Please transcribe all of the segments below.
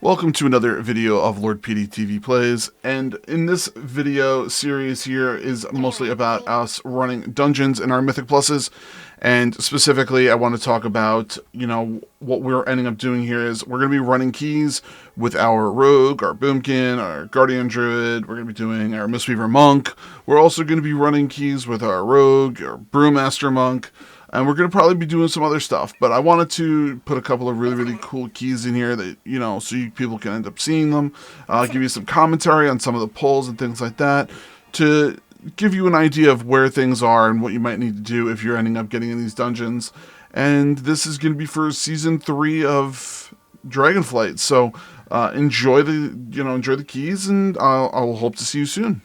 Welcome to another video of Lord PeteyTV Plays, and in this video series here is mostly about us running dungeons in our Mythic Pluses, and specifically I want to talk about, what we're ending up doing here is we're going to be running keys with our Rogue, our Boomkin, our Guardian Druid. We're going to be doing our Mistweaver Monk. We're also going to be running keys with our Rogue, our Brewmaster Monk, and we're going to probably be doing some other stuff, but I wanted to put a couple of really cool keys in here that, so people can end up seeing them. I'll give you some commentary on some of the polls and things like that to give you an idea of where things are and what you might need to do if you're ending up getting in these dungeons. And this is going to be for Season 3 of Dragonflight, so enjoy the keys, and I will hope to see you soon.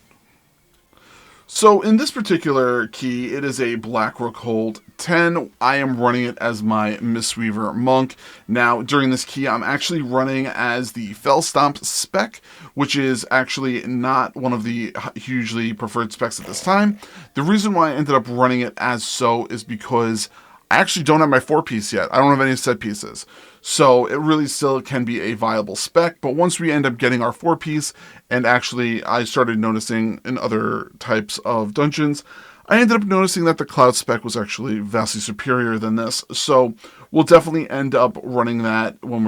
So in this particular key, it is a Black Rook hold 10. I am running it as my Mistweaver Monk. Now, during this key, I'm actually running as the Stomp spec, which is actually not one of the hugely preferred specs at this time. The reason why I ended up running it as so is because I actually don't have my 4-piece yet. I don't have any set pieces. So it really still can be a viable spec, but once we end up getting our 4-piece, and actually I started noticing in other types of dungeons, I ended up noticing that the Cloud spec was actually vastly superior than this. So we'll definitely end up running that when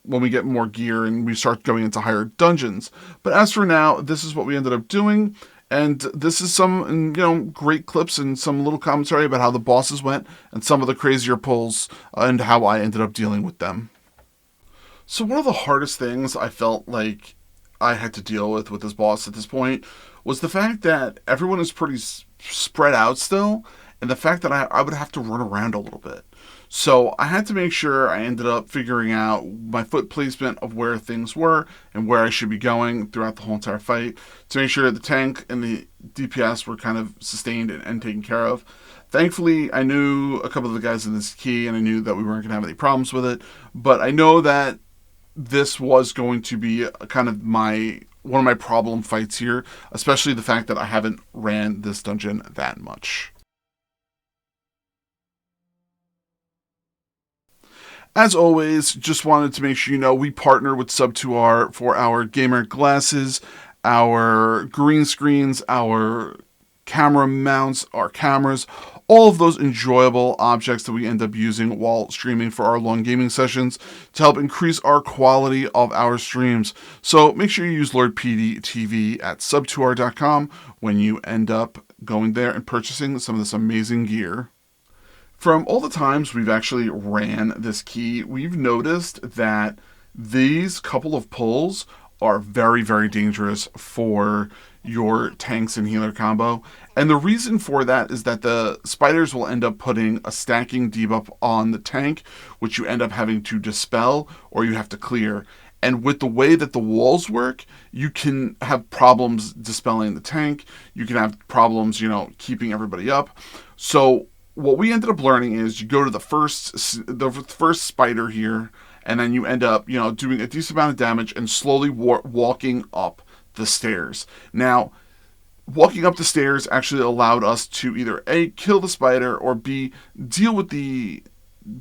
we get more gear and we start going into higher dungeons. But as for now, this is what we ended up doing. And this is some, great clips and some little commentary about how the bosses went and some of the crazier pulls and how I ended up dealing with them. So one of the hardest things I felt like I had to deal with this boss at this point was the fact that everyone is pretty spread out still, and the fact that I would have to run around a little bit. So I had to make sure I ended up figuring out my foot placement of where things were and where I should be going throughout the whole entire fight to make sure the tank and the DPS were kind of sustained and taken care of. Thankfully, I knew a couple of the guys in this key, and I knew that we weren't going to have any problems with it. But I know that this was going to be kind of one of my problem fights here, especially the fact that I haven't ran this dungeon that much. As always, just wanted to make sure we partner with Sub2R for our gamer glasses, our green screens, our camera mounts, our cameras, all of those enjoyable objects that we end up using while streaming for our long gaming sessions to help increase our quality of our streams. So make sure you use Lord PeteyTV at sub2r.com when you end up going there and purchasing some of this amazing gear. From all the times we've actually ran this key, we've noticed that these couple of pulls are very dangerous for your tanks and healer combo. And the reason for that is that the spiders will end up putting a stacking debuff on the tank, which you end up having to dispel or you have to clear. And with the way that the walls work, you can have problems dispelling the tank. You can have problems, keeping everybody up. So what we ended up learning is you go to the first spider here, and then you end up, doing a decent amount of damage and slowly walking up the stairs. Now, walking up the stairs actually allowed us to either A, kill the spider, or B, deal with the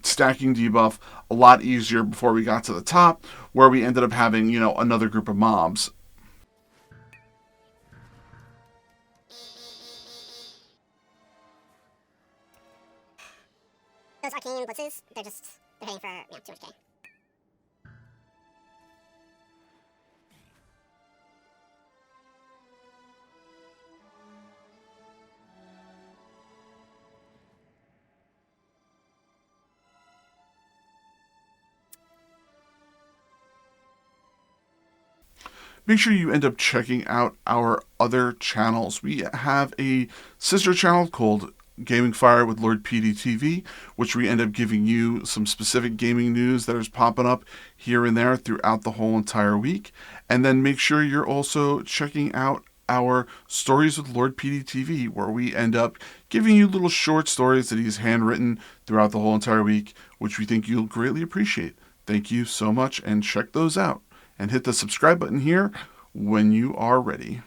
stacking debuff a lot easier before we got to the top, where we ended up having, another group of mobs. Those arcane blitzes, they're hitting for too much K. Make sure you end up checking out our other channels. We have a sister channel called Gaming Fire with Lord PeteyTV, which we end up giving you some specific gaming news that is popping up here and there throughout the whole entire week. And then make sure you're also checking out our Stories with Lord PeteyTV, where we end up giving you little short stories that he's handwritten throughout the whole entire week, which we think you'll greatly appreciate. Thank you so much, and check those out. And hit the subscribe button here when you are ready.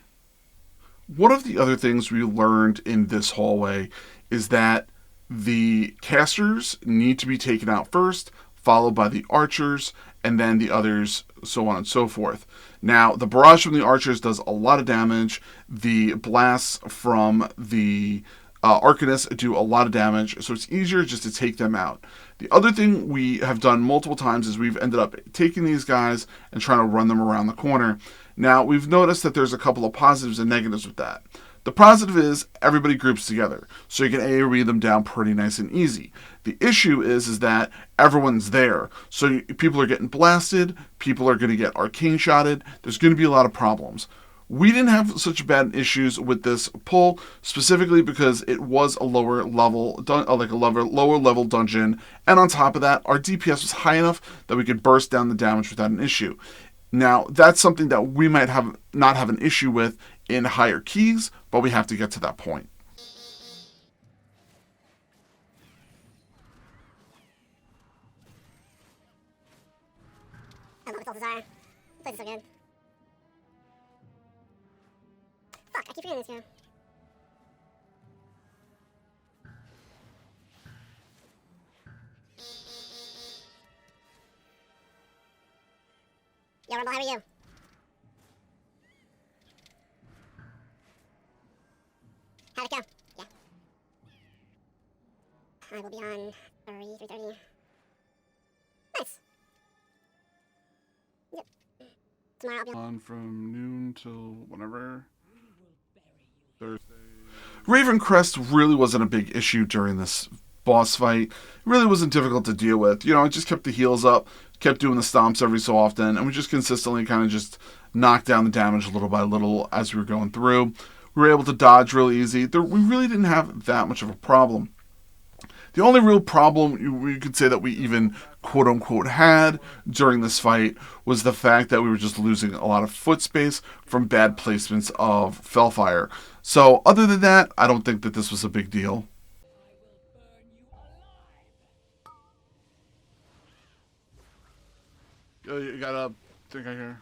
One of the other things we learned in this hallway is that the casters need to be taken out first, followed by the archers, and then the others, so on and so forth. Now, the barrage from the archers does a lot of damage. The blasts from the Arcanists do a lot of damage, so it's easier just to take them out. The other thing we have done multiple times is we've ended up taking these guys and trying to run them around the corner. Now, we've noticed that there's a couple of positives and negatives with that. The positive is everybody groups together, so you can AoE them down pretty nice and easy. The issue is that everyone's there, so people are getting blasted, people are going to get arcane shotted, there's going to be a lot of problems. We didn't have such bad issues with this pull, specifically because it was a lower level dungeon, and on top of that, our DPS was high enough that we could burst down the damage without an issue. Now, that's something that we might not have an issue with in higher keys, but we have to get to that point. I love what Balthazar. This place is so good. Fuck, I keep forgetting this guy. Yo, Rumble, how are you? How'd it go? Yeah. I will be on 3:30. Nice. Yep. Tomorrow I'll be On from noon till whenever. Thursday. Ravencrest really wasn't a big issue during this boss fight. It really wasn't difficult to deal with. I just kept the heals up, kept doing the stomps every so often, and we just consistently kind of just knocked down the damage little by little as we were going through. We were able to dodge really easy. We really didn't have that much of a problem. The only real problem we could say that we even quote-unquote had during this fight was the fact that we were just losing a lot of foot space from bad placements of Fellfire. So other than that, I don't think that this was a big deal. You got a thing right here.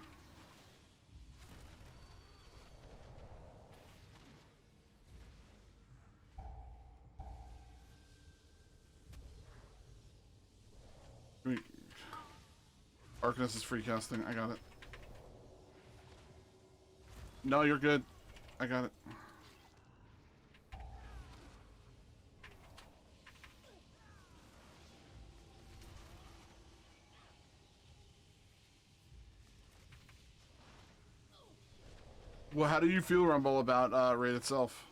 Arcanist is free casting. I got it. No, you're good. I got it. Well, how do you feel, Rumble, about Raid itself?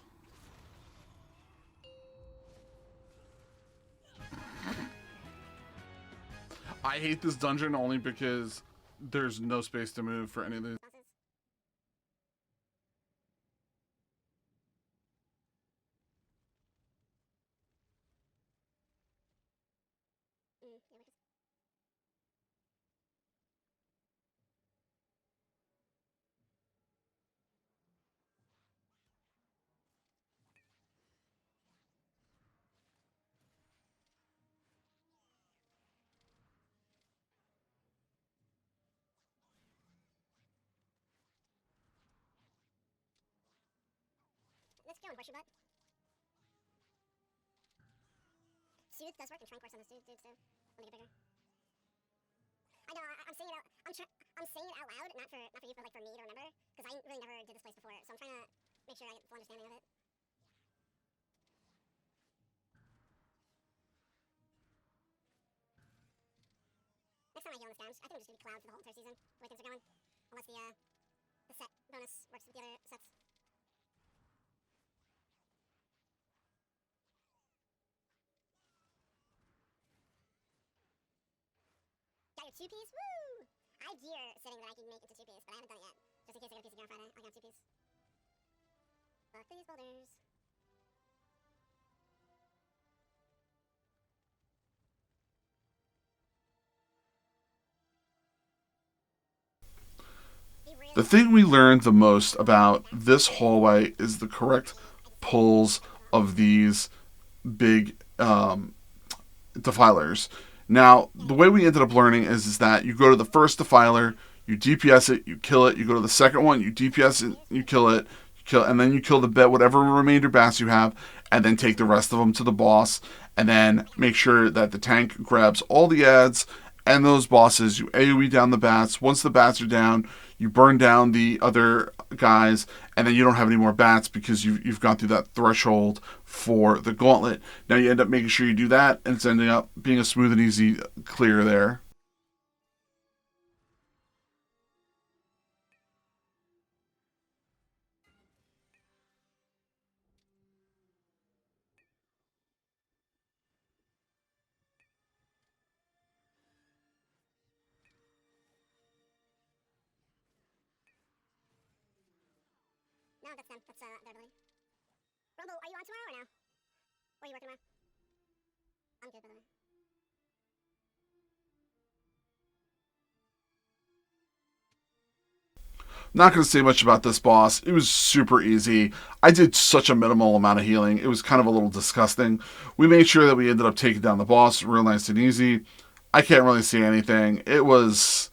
I hate this dungeon only because there's no space to move for any of these. Let's go and brush your butt. Soothe does work, and Trank works on the soothe, dude, so let me get bigger. I know, I'm saying it out. I'm saying it out loud, not for you, but like for me to remember, because I really never did this place before, so I'm trying to make sure I get the full understanding of it. Next time I heal on this damage, I think I'm just gonna be Cloud for the whole entire season, the way things are going, unless the set bonus works with the other sets. Got your two-piece? Woo! I have gear sitting that I can make into two-piece, but I haven't done it yet. Just in case I get a piece of gear on Friday, I got two-piece. Fuck these boulders. The thing we learned the most about this hallway is the correct pulls of these big defilers. Now, the way we ended up learning is that you go to the first defiler, you DPS it, you kill it. You go to the second one, you DPS it, you kill it, and then you kill the whatever remainder bats you have, and then take the rest of them to the boss, and then make sure that the tank grabs all the ads And those bosses, you AoE down the bats. Once the bats are down, you burn down the other guys, and then you don't have any more bats because you've gone through that threshold for the gauntlet. Now you end up making sure you do that, and it's ending up being a smooth and easy clear there. No, that's them. That's their ability. Rumble, are you on tomorrow or no? Or are you working tomorrow? I'm good, by the way. Not going to say much about this boss. It was super easy. I did such a minimal amount of healing. It was kind of a little disgusting. We made sure that we ended up taking down the boss real nice and easy. I can't really see anything. This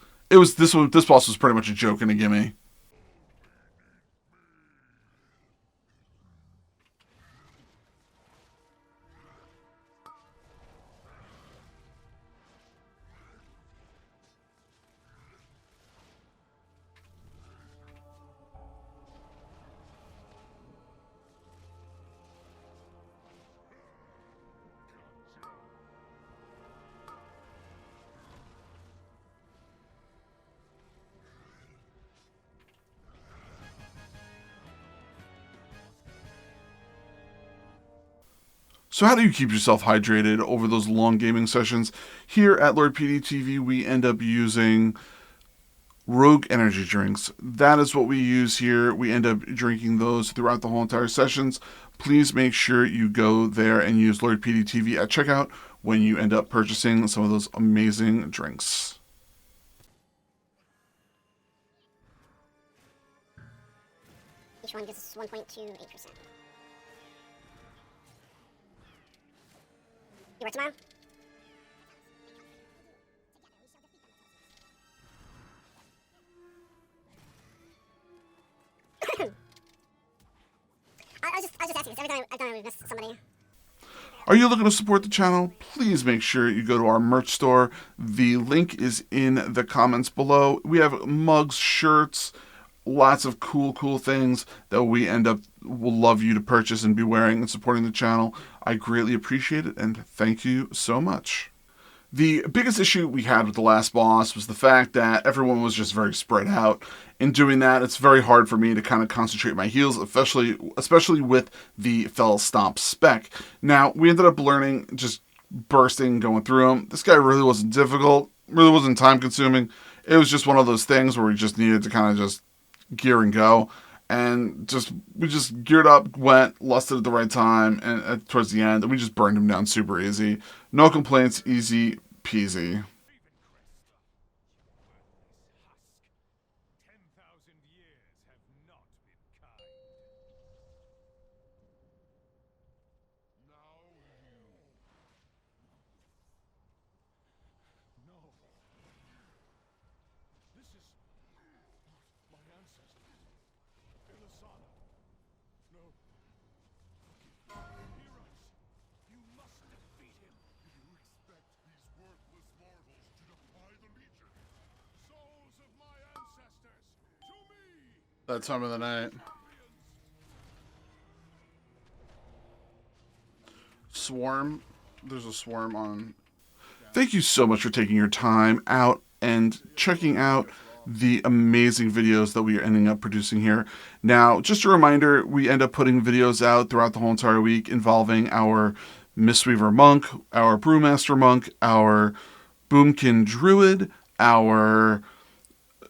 boss was pretty much a joke and a gimme. So how do you keep yourself hydrated over those long gaming sessions? Here at Lord PeteyTV, we end up using Rook energy drinks. That is what we use here. We end up drinking those throughout the whole entire sessions. Please make sure you go there and use Lord PeteyTV at checkout when you end up purchasing some of those amazing drinks. Each one gives us 1.28%. You work tomorrow? I was just asking, because every time I've done it, we've missed somebody. Are you looking to support the channel? Please make sure you go to our merch store. The link is in the comments below. We have mugs, shirts, lots of cool things that we will love you to purchase and be wearing and supporting the channel. I greatly appreciate it, and thank you so much. The biggest issue we had with the last boss was the fact that everyone was just very spread out. In doing that, it's very hard for me to kind of concentrate my heals, especially with the Fell Stomp spec. Now, we ended up learning just bursting, going through them. This guy really wasn't difficult, really wasn't time consuming. It was just one of those things where we just needed to kind of just gear and go. And we just geared up, went, lusted at the right time, and towards the end, we just burned him down super easy. No complaints, easy peasy. That time of the night. Swarm. There's a swarm on. Thank you so much for taking your time out and checking out the amazing videos that we are ending up producing here. Now, just a reminder, we end up putting videos out throughout the whole entire week involving our Mistweaver monk, our Brewmaster monk, our Boomkin druid, our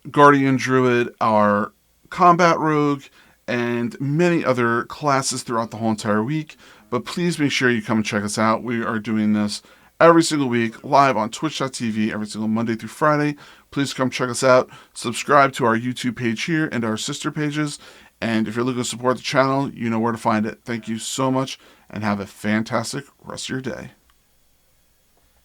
Guardian druid, our combat rogue, and many other classes throughout the whole entire week. But please make sure you come and check us out. We are doing this every single week live on twitch.tv every single Monday through Friday. Please come check us out. Subscribe to our YouTube page here and our sister pages. And if you're looking to support the channel, you know where to find it. Thank you so much and have a fantastic rest of your day.